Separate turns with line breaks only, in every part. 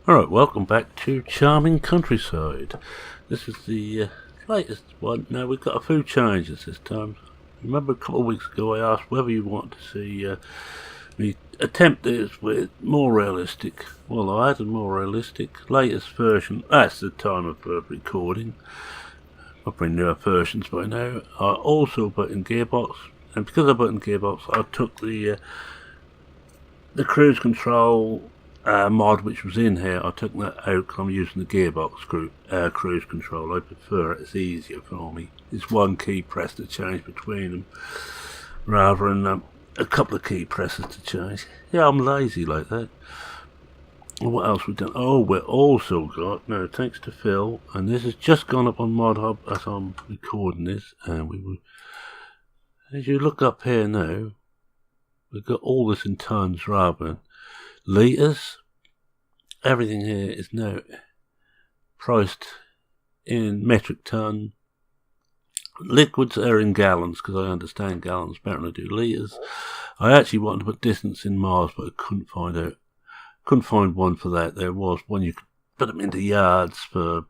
Alright, welcome back to Charming Countryside. This is the latest one. Now we've got a few changes this time. Remember a couple of weeks ago I asked whether you want to see me attempt this with more realistic. Well, I had a more realistic latest version. That's the time of recording. Probably newer versions by now. I also put in GearBox, and because I put in GearBox I took the cruise control mod which was in here. I took that out because I'm using the GearBox cruise control. I prefer it, it's easier for me. It's one key press to change between them rather than a couple of key presses to change. Yeah, I'm lazy like that. What else we've done? Oh, we've also got, no, thanks to Phil, and this has just gone up on Mod Hub as I'm recording this, and we will, as you look up here now, we've got all this in tons rather than litres. Everything here is now priced in metric ton. Liquids are in gallons because I understand gallons better than I do litres. I actually wanted to put distance in miles, but I couldn't find one for that. There was one you could put them into yards for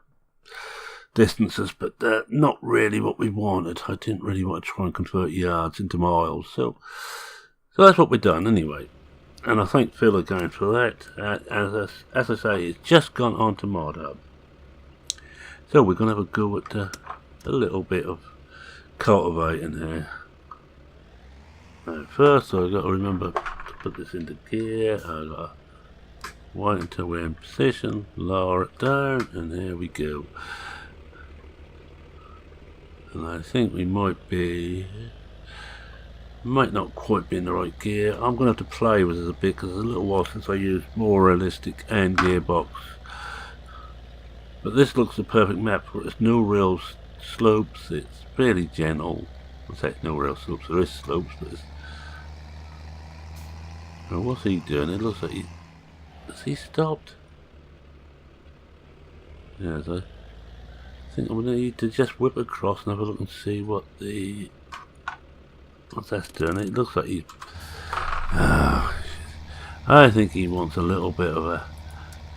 distances, but not really what we wanted. I didn't really want to try and convert yards into miles, so that's what we've done anyway. And I thank Phil again for that. As I say, it's just gone on to Mod Hub. So we're going to have a go at a little bit of cultivating here. Now first I've got to remember to put this into gear. I've got to wait until we're in position, lower it down, and there we go. And I think we might not quite be in the right gear. I'm going to have to play with it a bit because it's a little while since I used more realistic and GearBox. But this looks the perfect map for it. There's no real slopes, it's fairly gentle. I say no real slopes, there is slopes, but it's... Now what's he doing? It looks like has he stopped? Yeah, I think I'm going to need to just whip across and have a look and see what's that's doing. It looks like he's... I think he wants a little bit of a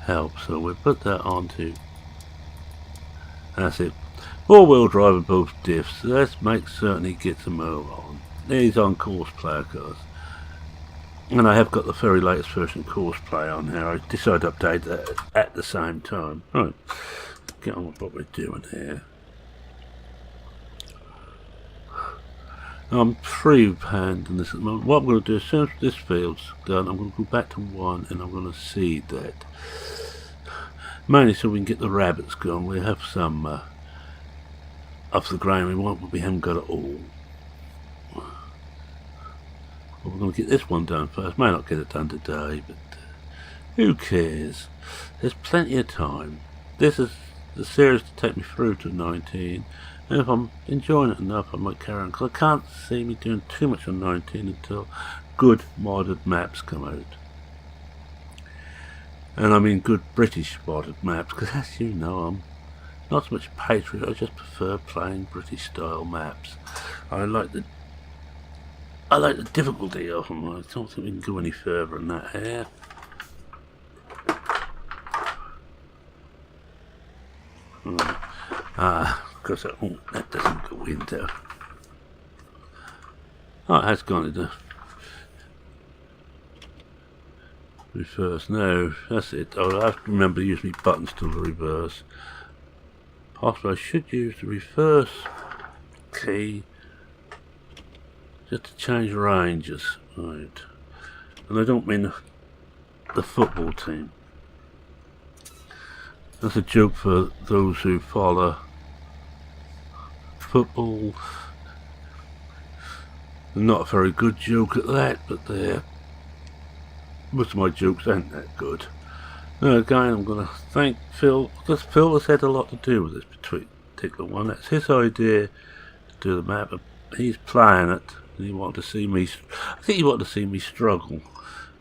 help, so we'll put that onto... That's it. 4-wheel drive with both diffs. Let's make certain he gets a move on. He's on course player cars. And I have got the very latest version of course play on here. I decided to update that at the same time. Right, get on with what we're doing here. I'm free-handing this at the moment. What I'm going to do, as soon as this field's done, I'm going to go back to 1 and I'm going to seed that. Mainly so we can get the rabbits going. We have some of the grain we want, but we haven't got it all. But we're going to get this one done first. May not get it done today, but who cares? There's plenty of time. This is the series to take me through to 19. And if I'm enjoying it enough, I might carry on, because I can't see me doing too much on 19 until good modded maps come out. And I mean good British modded maps, because as you know, I'm not so much a patriot, I just prefer playing British style maps. I like the difficulty of them. I don't think we can go any further than that here. Because that doesn't go into... Oh, it has gone into reverse. No, that's it. I'll have to remember to use my buttons to reverse. Possibly I should use the reverse key just to change ranges. Right. And I don't mean the football team. That's a joke for those who follow football. Not a very good joke at that, but most of my jokes aren't that good. Now again, I'm going to thank Phil, because Phil has had a lot to do with this particular one. That's his idea to do the map. He's playing it, and he wanted to see me... I think he wanted to see me struggle,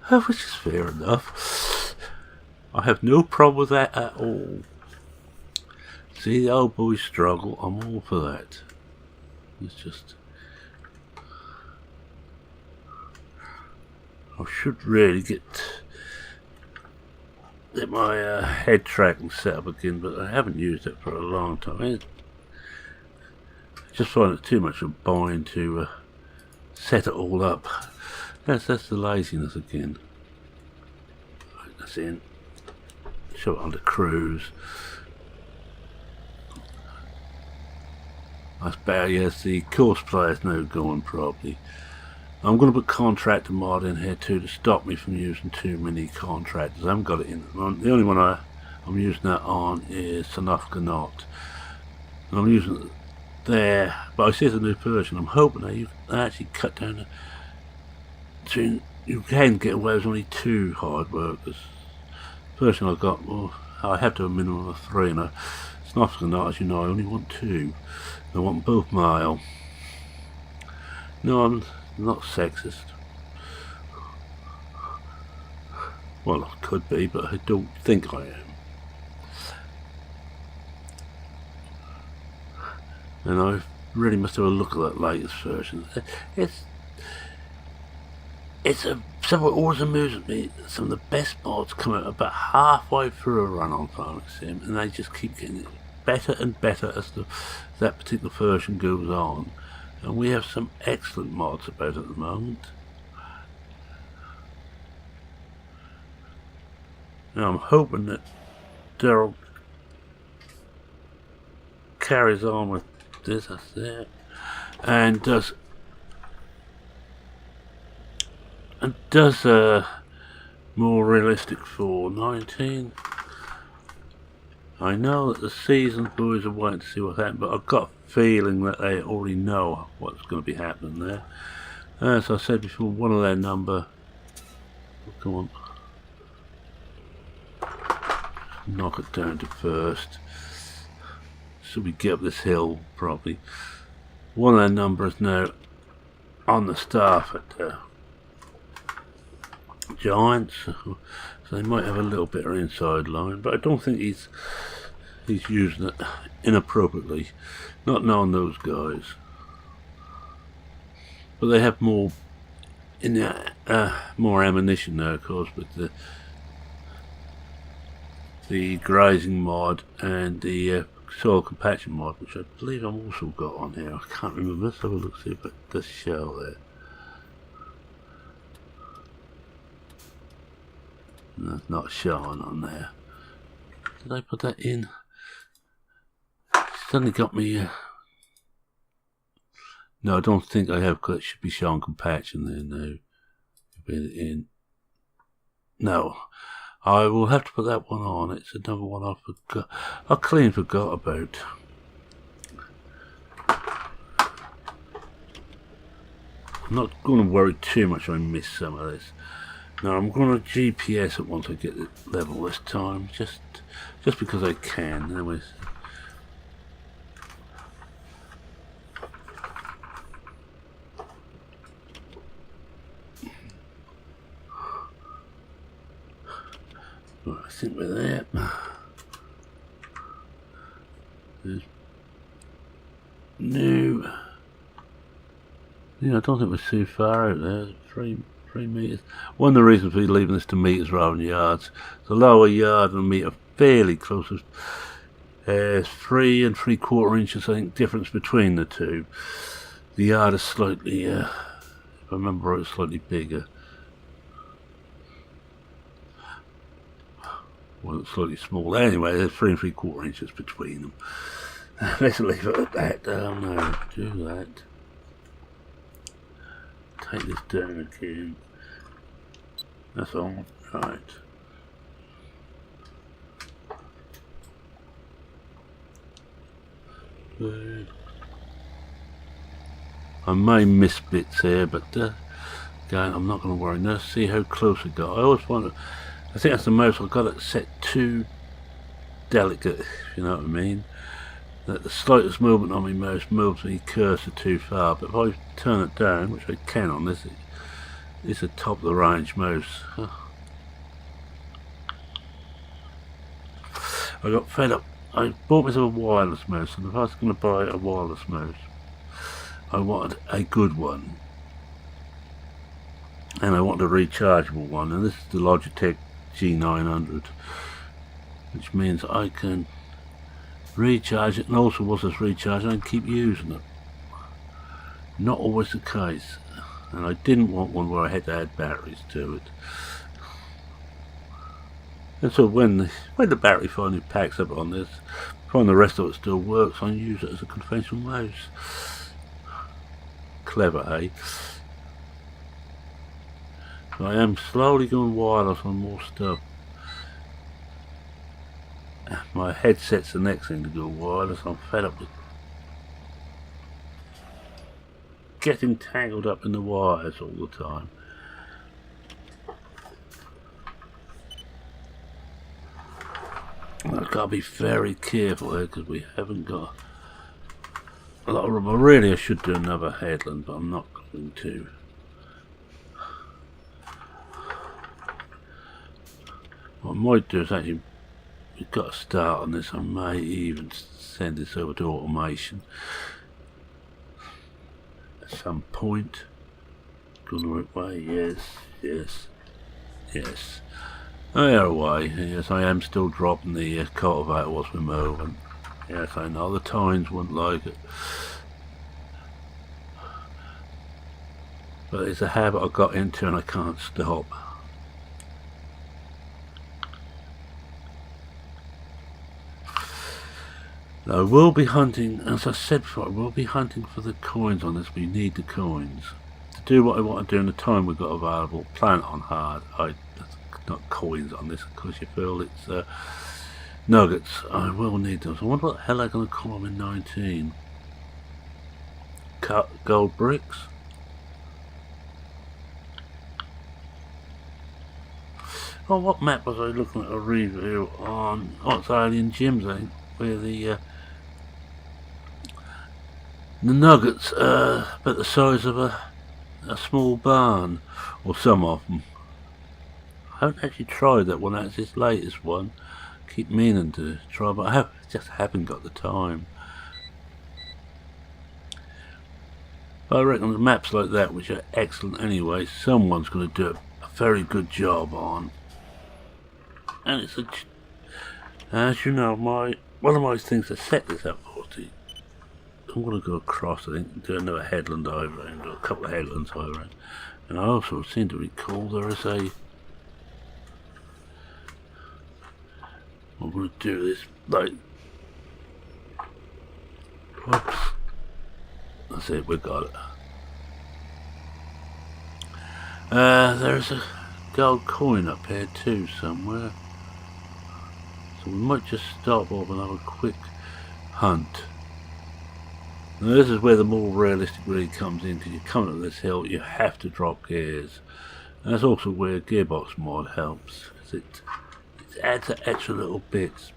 which is fair enough. I have no problem with that at all. See the old boy struggle, I'm all for that. It's just... I should really get get my head tracking set up again, but I haven't used it for a long time. I just find it too much of a bind to set it all up. That's the laziness again. Right, that's in. Show it under cruise. That's better. Yes, the course player's no going probably. I'm going to put contractor mod in here too to stop me from using too many contractors. I haven't got it in. The only one I'm using that on is Sanofganaut. And I'm using it there, but I see it's a new version. I'm hoping that you can actually cut down to, you can get away with only 2 hard workers. The version I've got, well, I have to have a minimum of 3, and Sanofganaut, as you know, I only want 2. I want both male. No, I'm not sexist. Well, I could be, but I don't think I am. And I really must have a look at that latest version. Something always amuses me. Some of the best mods come out about halfway through a run on Farming Sim, and they just keep getting better and better as that particular version goes on. And we have some excellent mods about at the moment. Now I'm hoping that Daryl carries on with this, that's it, and does more realistic for 19. I know that the Seasons boys are waiting to see what happens, but I've got a feeling that they already know what's going to be happening there. As I said before, one of their number, come on, knock it down to first. So we get up this hill probably. One of their numbers now on the staff at Giants, so they might have a little bit of inside line, but I don't think he's using it inappropriately, not knowing those guys. But they have more in more ammunition now, of course, with the grazing mod and the soil compaction mod, which I believe I've also got on here. I can't remember. Let's have a look, see if it does show there. No, it's not showing on there. Did I put that in? Suddenly got me. No, I don't think I have, because it should be showing compaction there now. Put it in. No, I will have to put that one on. It's another one I forgot. I clean forgot about. I'm not going to worry too much if I miss some of this. Now I'm going to GPS it once I get the level this time, just because I can. Anyways. Right, I think we're there. There's new. Yeah, I don't think we're too far out there. 3 meters. One of the reasons we're leaving this to meters rather than yards. The lower yard and a meter fairly close. 3 3/4 inches, I think, difference between the two. The yard is slightly, if I remember right, it's slightly bigger. Well, it's slightly smaller. Anyway, there's 3 3/4 inches between them. Let's leave it at that. Oh no, do that. Take this down again. That's all. Right. Good. I may miss bits here, but again, I'm not going to worry. Now, see how close I got. I always want to. I think that's the most. I've got it set too delicate, if you know what I mean. That the slightest movement on my mouse moves the cursor too far, but if I turn it down, which I can on this, it's a top of the range mouse. I got fed up. I bought myself a wireless mouse, and if I was going to buy a wireless mouse, I wanted a good one, and I wanted a rechargeable one, and this is the Logitech G900, which means I can recharge it, and also once it's recharged I can keep using it. Not always the case, and I didn't want one where I had to add batteries to it. And so when the battery finally packs up on this, find the rest of it still works, I use it as a conventional mouse. Clever, eh? So I am slowly going wireless on more stuff. My headset's the next thing to go wireless. I'm fed up with getting tangled up in the wires all the time. I've got to be very careful here because we haven't got a lot of room. Really, I should do another headland, but I'm not going to. What I might do is actually, we've got to start on this. I may even send this over to automation at some point. Going the right way? Yes, yes, yes. There away. Yes, I am still dropping the cultivator whilst we're moving. Yes, I know the tines wouldn't like it, but it's a habit I got into and I can't stop. I will be hunting, as I said before, I will be hunting for the coins on this. We need the coins to do what I want to do in the time we've got available. Plan it on hard. Not coins on this, of course you feel it's nuggets. I will need those. I wonder what the hell they're going to call them in 19. Gold bricks? Oh, what map was I looking at a review on? Oh, it's Alien Gyms, I think, where the nuggets about the size of a small barn, or some of them. I haven't actually tried that one. That's this latest one. Keep meaning to try, but I just haven't got the time. But I reckon the maps like that, which are excellent anyway, someone's going to do a very good job on. And it's as you know, one of my things to set this up for. I'm going to go across, I think, and do another headland over, and do a couple of headlands over. And I also seem to recall there is a. I'm going to do this like. Whoops. That's it, we got it. There's a gold coin up here too somewhere. So we might just stop off and have a quick hunt. Now this is where the more realistic really comes in, because you come up this hill, you have to drop gears. And that's also where GearBox mod helps, because it adds extra little bits.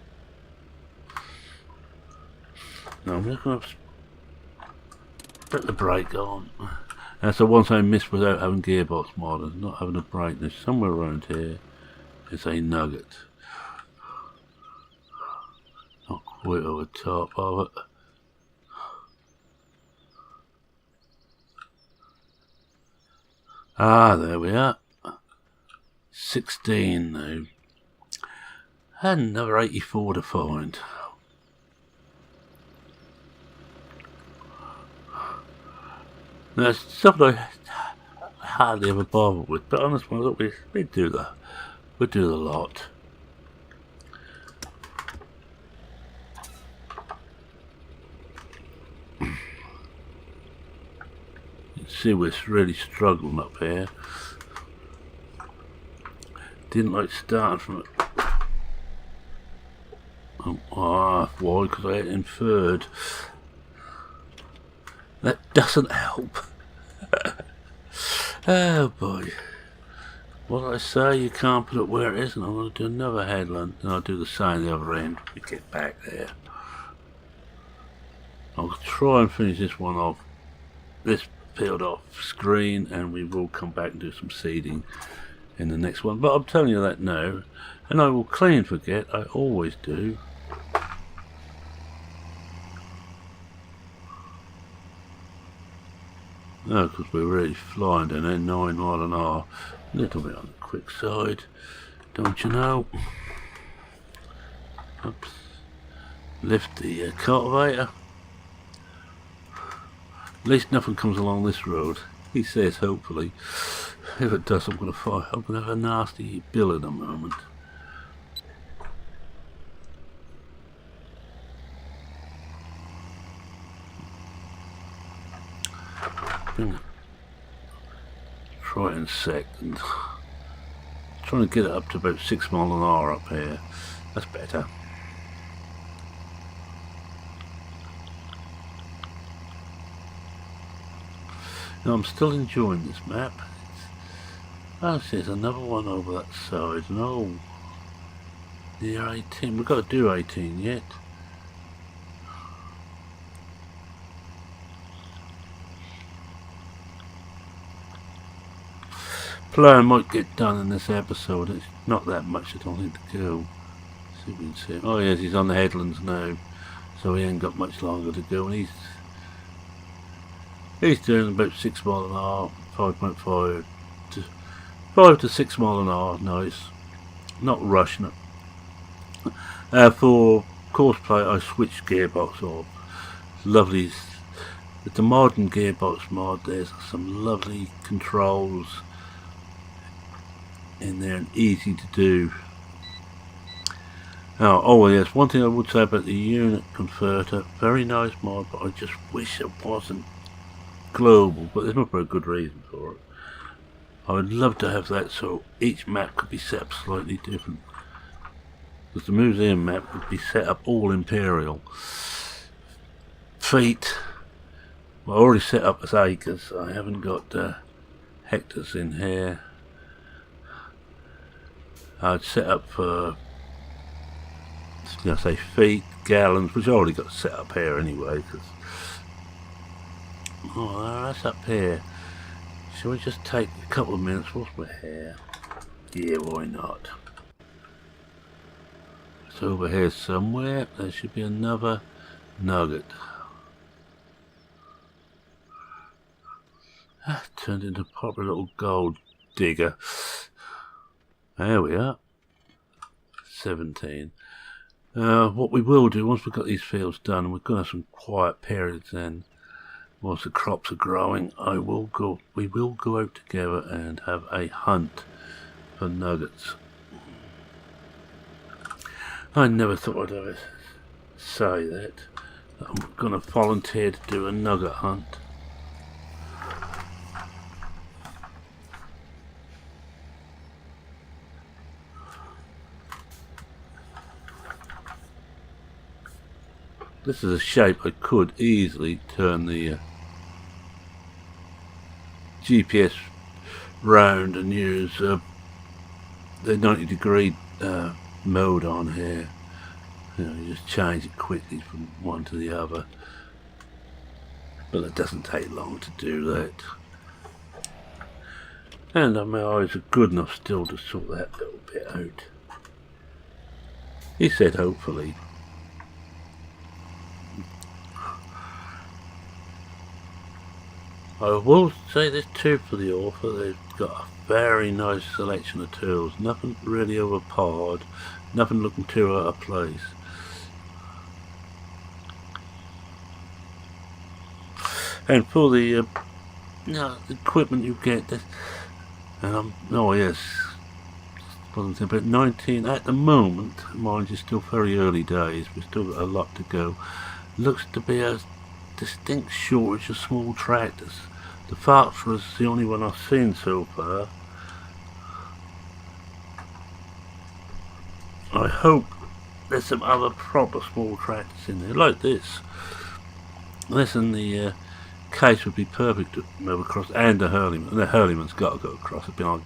Now I'm just going to put the brake on. And so once I missed without having GearBox mod and not having a brake, there's somewhere around here is a nugget. Not quite over top of it. Ah, there we are. 16 now. And another 84 to find. Now, it's something I hardly ever bother with, but on this one, look, we do the lot. See, we're really struggling up here. Didn't like starting from it. Why? Because I had inferred. That doesn't help. Oh boy. What did I say? You can't put it where it is, and I'm going to do another headland, and I'll do the same the other end when we get back there. I'll try and finish this one off. This peeled off screen, and we will come back and do some seeding in the next one, but I'm telling you that now, and I will clean forget. I always do. No, because we're really flying down there, 9 mile an hour, a little bit on the quick side. don't you know? Oops. Lift the cultivator. At least nothing comes along this road. He says, hopefully. If it does, I'm going to have a nasty bill in a moment. Try in a second. Trying to get it up to about 6 miles an hour up here. That's better. Now I'm still enjoying this map. Oh, there's another one over that side. No, near 18. We've got to do 18 yet. Plan might get done in this episode. It's not that much, I don't think, to go. See if we can see him. Oh yes, he's on the headlands now, so he ain't got much longer to go. And he's doing about 6 miles an hour, 5.5 to 5 to 6 miles an hour. Nice, not rushing it. For course play, I switched gearbox off. Lovely. With the modern gearbox mod, there's some lovely controls in there and easy to do. Oh yes, one thing I would say about the unit converter, very nice mod, but I just wish it wasn't global, but there's not very good reason for it. I would love to have that so each map could be set up slightly different, because the museum map would be set up all imperial. Feet, well, I already set up as acres. I haven't got hectares in here. I'd set up for, I say, feet, gallons, which I already got set up here anyway. Cause, oh, that's up here. Shall we just take a couple of minutes whilst we're here? Yeah, why not? It's over here somewhere. There should be another nugget. That turned into a proper little gold digger. There we are. 17. What we will do, once we've got these fields done, and we're going to have some quiet periods then, whilst the crops are growing, we will go out together and have a hunt for nuggets. I never thought I'd ever say that I'm going to volunteer to do a nugget hunt. This is a shape I could easily turn the GPS round and use the 90-degree mode on here. You know, you just change it quickly from one to the other. But it doesn't take long to do that. And my eyes are good enough still to sort that little bit out. He said hopefully. I will say this too for the author, they've got a very nice selection of tools, nothing really overpowered, nothing looking too out of place. And for the equipment you get, this, oh yes, wasn't about 19 at the moment. Mind you, still very early days, we've still got a lot to go. Looks to be a distinct shortage of small tractors. The Foxtrot's the only one I've seen so far. I hope there's some other proper small tractors in there, like this. This and the case would be perfect to move across, and the Hurleyman. And the Hurleyman's got to go across. There's been on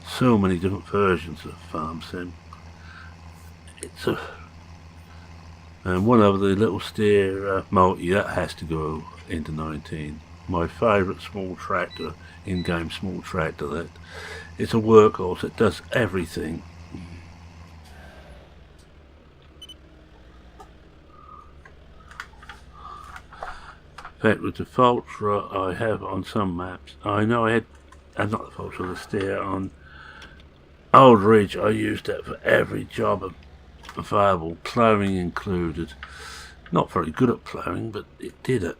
so many different versions of Farm Sim. And one of the little steer multi, that has to go into 19. My favourite small tractor, in-game small tractor, that it's a workhorse, it does everything. In fact, with the Foxtrot I have on some maps, I know I had, not the Foxtrot, the steer on old ridge, I used that for every job available, ploughing included. Not very good at ploughing, but it did it.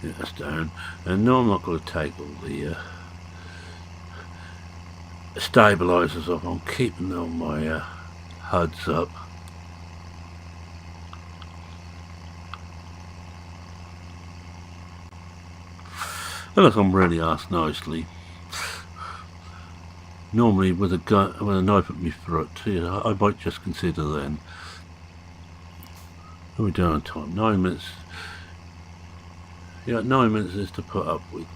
Yeah, that's down. And no, I'm not going to take all the stabilisers off. I'm keeping all my HUDs up. Unless I'm really asked nicely. Normally with a knife at my throat, I might just consider then. How are we doing on time? 9 minutes. Yeah, 9 minutes is to put up with.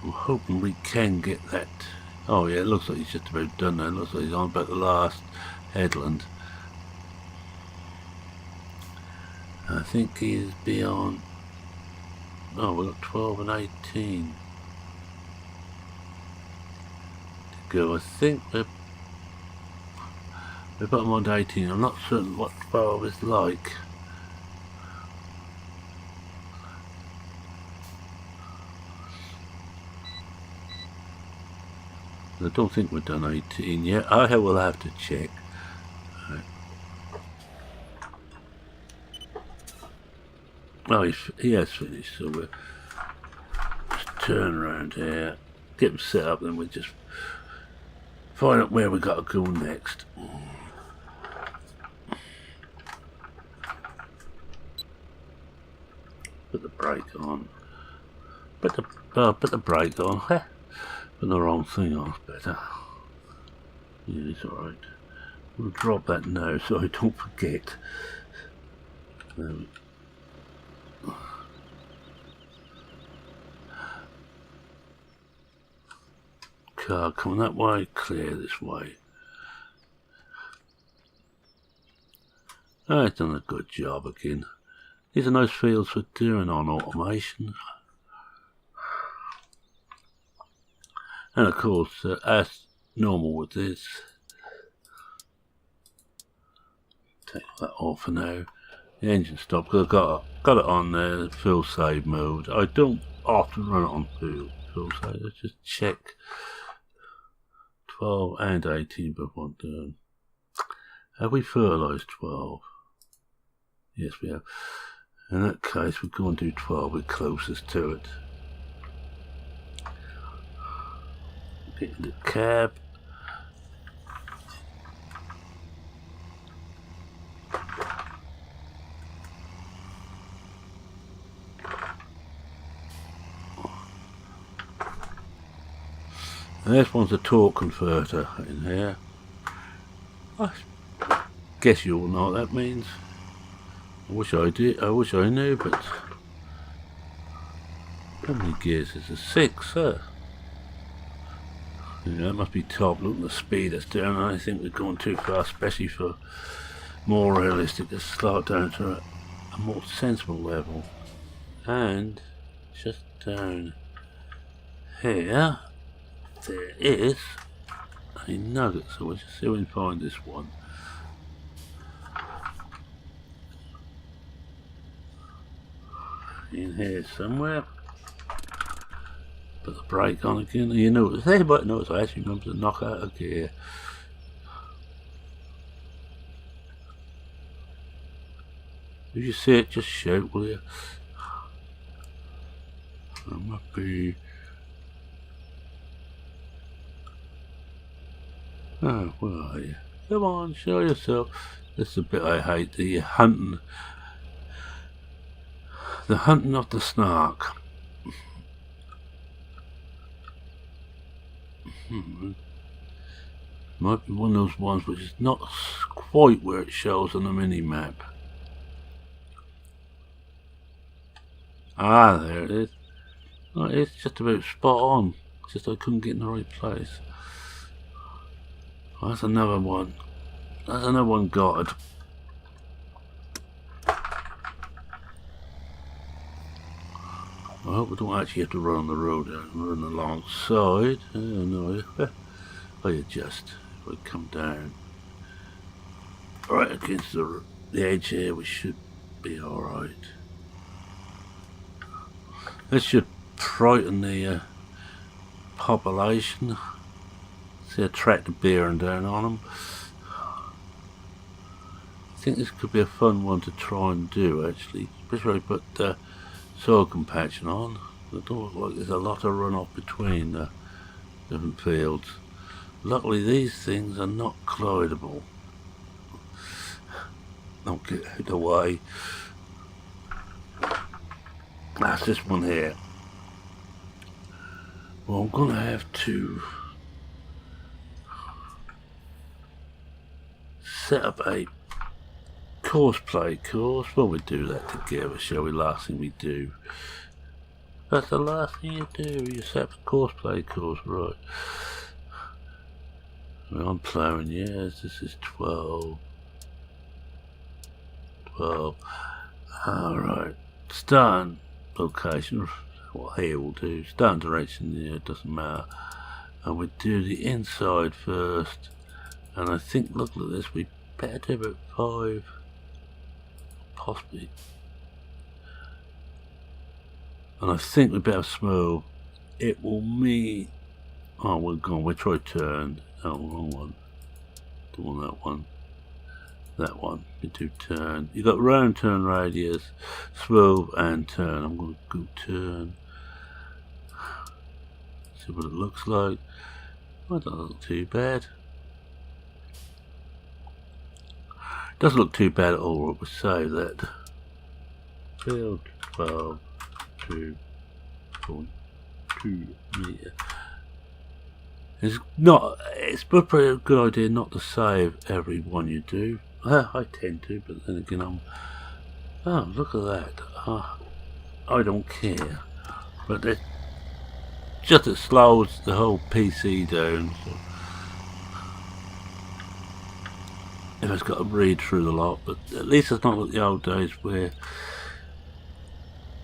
I'm hoping we can get that. Oh yeah, it looks like he's just about done now. It looks like he's on about the last headland. I think he's beyond. Oh, we've got 12 and 18 to go. I think we're bottom on 18. I'm not certain what 12 is like. I don't think we've done 18 yet. I will have to check. Right. Oh, he has finished, so we'll just turn around here, get him set up, then we'll just find out where we got to go next. Put the brake on. Put the brake on. Put the wrong thing on, better. Yeah, it's alright. We'll drop that now so I don't forget. Car coming that way, clear this way. Oh, it's done a good job again. These are nice fields for doing on automation. And of course, as normal with this, take that off for now. The engine stopped because I've got it on there, fuel save mode. I don't often run it on fuel save. Let's just check 12 and 18 before I'm doing. Have we fertilised 12? Yes, we have. In that case, we're going to do 12. We're closest to it. Getting the cab. And this one's a torque converter in here. I guess you all know what that means. I wish I did. I wish I knew, but how many gears is there? 6, sir. Yeah, that must be top. Look at the speed it's doing. I think we're going too fast, especially for more realistic. Let's slow it down to a more sensible level. And just down here, there is a nugget. So we'll just see if we can find this one. In here somewhere. Put the brake on again. You notice, everybody knows I actually remember to knock out a gear. If you see it, just shout, will you? That might be. Oh, where are you? Come on, show yourself. This is the bit I hate, the hunting. The hunting of the snark. Might be one of those ones which is not quite where it shows on the mini-map. Ah, there it is. Oh, it's just about spot on. Just I couldn't get in the right place. Oh, that's another one. That's another one gutted. I hope we don't actually have to run on the road and run alongside. Oh no, I adjust if I come down. Right against the edge here, we should be alright. This should frighten the population. See, attract the bearing down on them. I think this could be a fun one to try and do, actually, especially put soil compaction on. It don't look like there's a lot of runoff between different fields. Luckily these things are not collidable. Don't get out of the way. That's this one here. Well, I'm gonna have to set up a courseplay course. Well, we do that together, shall we? Last thing we do. That's the last thing you do. You set up a courseplay course, right? Well, I'm ploughing, yes. This is 12. 12. Alright. Starting location. What here will do. Starting direction, yeah, it doesn't matter. And we do the inside first. And I think, look at this, we better do about 5. Possibly. And I think we better smooth. It will mean. Oh, we're gone. We try turn. Oh, wrong one. Don't want that one. That one. We do turn. You got round turn radius, smooth, and turn. I'm going to go turn. See what it looks like. Well, that doesn't look too bad. Doesn't look too bad at all. We'll save that. Field 12. 2.2 meter. It's probably a good idea not to save every one you do. I tend to, but then again oh, look at that. I don't care. But it slows the whole PC down. So if it's got to read through the lot, but at least it's not like the old days where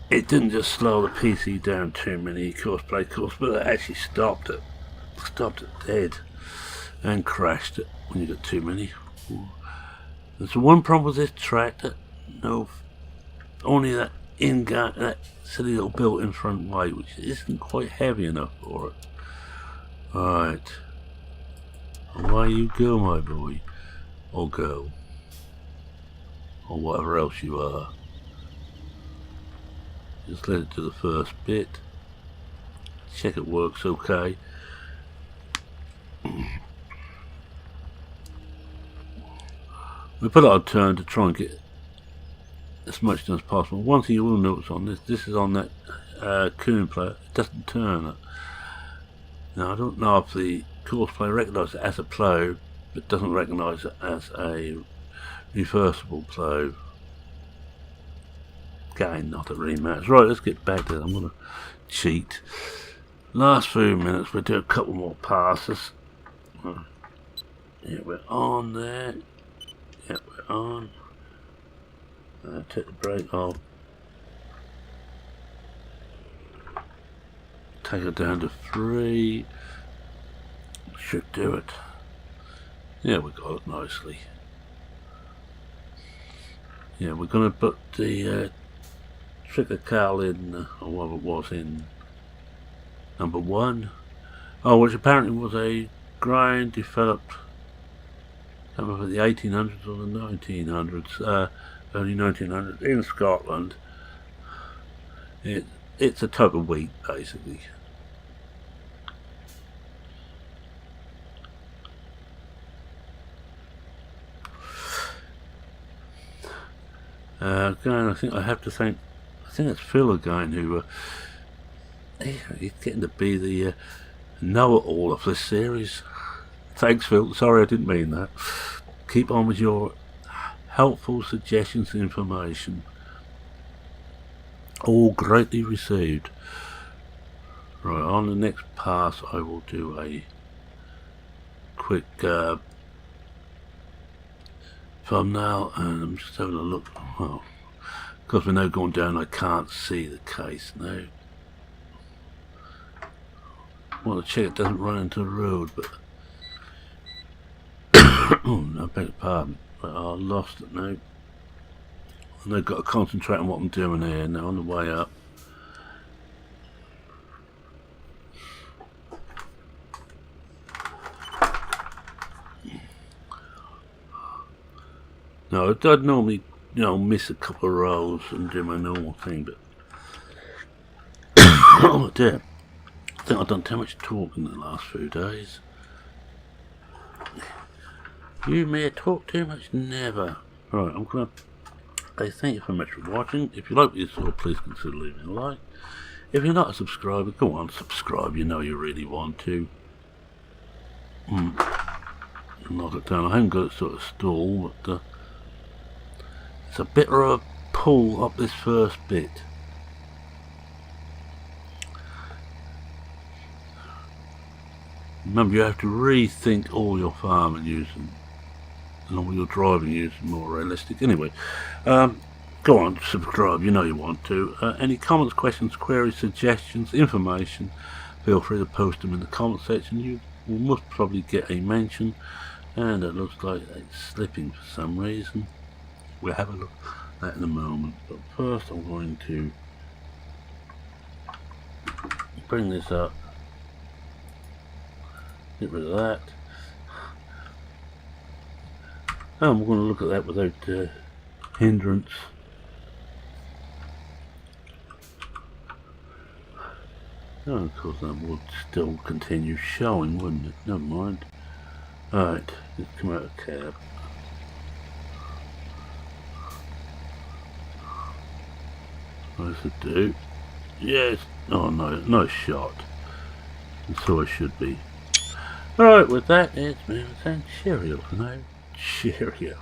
it didn't just slow the PC down too many courseplay courses, but it actually stopped it dead and crashed it when you got too many. There's one problem with this tractor. No, only that that silly little built-in front weight, which isn't quite heavy enough for it. Alright, away you go, my boy, or girl, or whatever else you are. Just let it do the first bit. Check it works okay. We put it on turn to try and get as much done as possible. One thing you will notice on this is on that Coon player, it doesn't turn it. Now I don't know if the course player recognises it as a plough, but doesn't recognise it as a reversible plough. Again, not that really matters. Right, let's get back to it. I'm going to cheat. Last few minutes, we'll do a couple more passes. Yeah, we're on there. Yeah, we're on. Take the brake off. Take it down to 3. Should do it. Yeah, we got it nicely. Yeah, we're going to put the trigger cowl in, or whatever it was, in number 1. Oh, which apparently was a grind developed over the 1800s or the 1900s, early 1900s in Scotland. It's a type of wheat, basically. Again, I think I have to thank. I think it's Phil again who. He's getting to be the know-it-all of this series. Thanks, Phil. Sorry, I didn't mean that. Keep on with your helpful suggestions and information. All greatly received. Right, on the next pass, I will do a quick thumbnail, and I'm just having a look. Well, because we're now going down, I can't see the case now. I want to check it doesn't run into the road, but oh, no, beg your pardon, but I lost it now. And they've got to concentrate on what I'm doing here now on the way up. No, I'd normally, miss a couple of rows and do my normal thing, but oh dear, I think I've done too much talking in the last few days. You may talk too much, never. Right, I'm gonna say thank you very much for watching. If you like what you saw, please consider leaving a like. If you're not a subscriber, go on, subscribe, you really want to. Knock it down. I haven't got it sort of stall, but it's a bit of a pull up this first bit. Remember, you have to rethink all your farming using and all your driving using more realistic. Anyway, go on, subscribe, you want to. Any comments, questions, queries, suggestions, information, feel free to post them in the comment section. You will most probably get a mention, and it looks like it's slipping for some reason. We'll have a look at that in a moment, but first I'm going to bring this up, get rid of that, and we're going to look at that without hindrance. Oh, of course that would still continue showing, wouldn't it? Never mind. Alright, let's come out of cab. What does it do? Yes. Oh no, nice shot. And so it should be. Alright, with that, it's me saying cheerio for now. Cheerio.